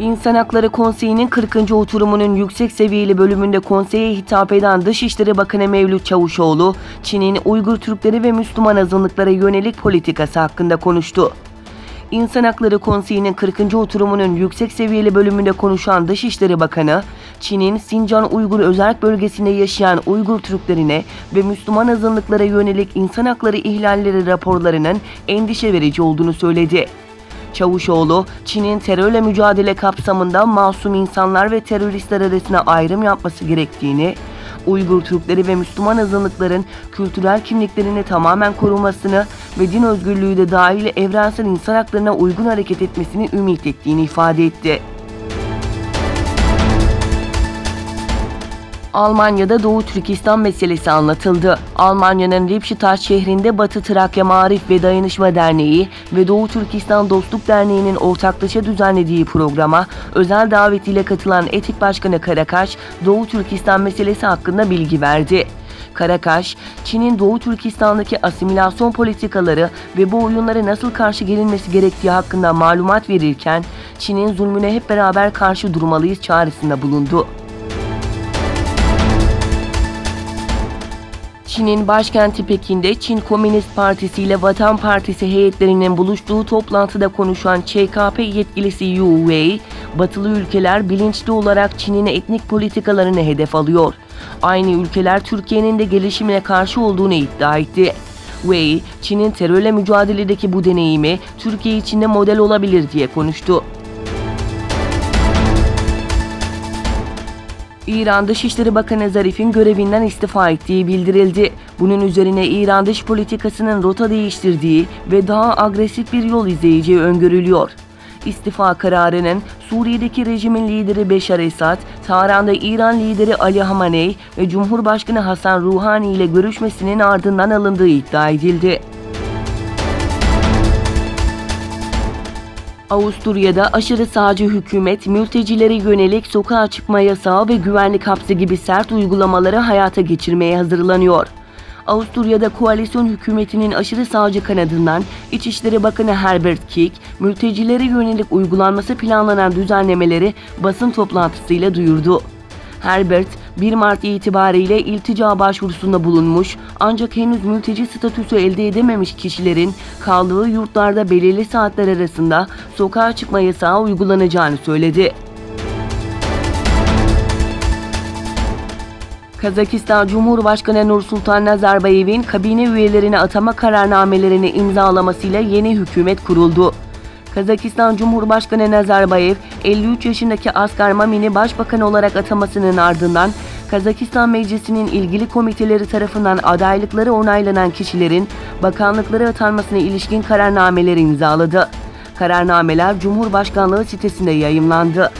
İnsan Hakları Konseyi'nin 40. oturumunun yüksek seviyeli bölümünde konseye hitap eden Dışişleri Bakanı Mevlüt Çavuşoğlu, Çin'in Uygur Türkleri ve Müslüman azınlıklara yönelik politikası hakkında konuştu. İnsan Hakları Konseyi'nin 40. oturumunun yüksek seviyeli bölümünde konuşan Dışişleri Bakanı, Çin'in Sincan Uygur Özerk Bölgesi'nde yaşayan Uygur Türklerine ve Müslüman azınlıklara yönelik insan hakları ihlalleri raporlarının endişe verici olduğunu söyledi. Çavuşoğlu, Çin'in terörle mücadele kapsamında masum insanlar ve teröristler arasında ayrım yapması gerektiğini, Uygur Türkleri ve Müslüman azınlıkların kültürel kimliklerini tamamen korumasını ve din özgürlüğü de dahil evrensel insan haklarına uygun hareket etmesini ümit ettiğini ifade etti. Almanya'da Doğu Türkistan meselesi anlatıldı. Almanya'nın Lippstadt şehrinde Batı Trakya Maarif ve Dayanışma Derneği ve Doğu Türkistan Dostluk Derneği'nin ortaklaşa düzenlediği programa özel davetiyle katılan Etik Başkanı Karakaş, Doğu Türkistan meselesi hakkında bilgi verdi. Karakaş, Çin'in Doğu Türkistan'daki asimilasyon politikaları ve bu oyunlara nasıl karşı gelinmesi gerektiği hakkında malumat verirken, Çin'in zulmüne hep beraber karşı durmalıyız çağrısında bulundu. Çin'in başkenti Pekin'de Çin Komünist Partisi ile Vatan Partisi heyetlerinin buluştuğu toplantıda konuşan ÇKP yetkilisi Yu Wei, batılı ülkeler bilinçli olarak Çin'in etnik politikalarını hedef alıyor. Aynı ülkeler Türkiye'nin de gelişimine karşı olduğunu iddia etti. Wei, Çin'in terörle mücadeledeki bu deneyimi Türkiye için de model olabilir diye konuştu. İran Dışişleri Bakanı Zarif'in görevinden istifa ettiği bildirildi. Bunun üzerine İran dış politikasının rota değiştirdiği ve daha agresif bir yol izleyeceği öngörülüyor. İstifa kararının Suriye'deki rejimin lideri Beşar Esad, Tahran'da İran lideri Ali Hamenei ve Cumhurbaşkanı Hasan Ruhani ile görüşmesinin ardından alındığı iddia edildi. Avusturya'da aşırı sağcı hükümet, mültecilere yönelik sokağa çıkma yasağı ve güvenlik hapsi gibi sert uygulamaları hayata geçirmeye hazırlanıyor. Avusturya'da koalisyon hükümetinin aşırı sağcı kanadından İçişleri Bakanı Herbert Kick, mültecilere yönelik uygulanması planlanan düzenlemeleri basın toplantısıyla duyurdu. Herbert, 1 Mart itibariyle iltica başvurusunda bulunmuş ancak henüz mülteci statüsü elde edememiş kişilerin kaldığı yurtlarda belirli saatler arasında sokağa çıkma yasağı uygulanacağını söyledi. Kazakistan Cumhurbaşkanı Nursultan Nazarbayev'in kabine üyelerine atama kararnamelerini imzalamasıyla yeni hükümet kuruldu. Kazakistan Cumhurbaşkanı Nazarbayev, 53 yaşındaki Askar Mamin'i başbakan olarak atamasının ardından Kazakistan Meclisi'nin ilgili komiteleri tarafından adaylıkları onaylanan kişilerin bakanlıklara atanmasına ilişkin kararnameleri imzaladı. Kararnameler Cumhurbaşkanlığı sitesinde yayımlandı.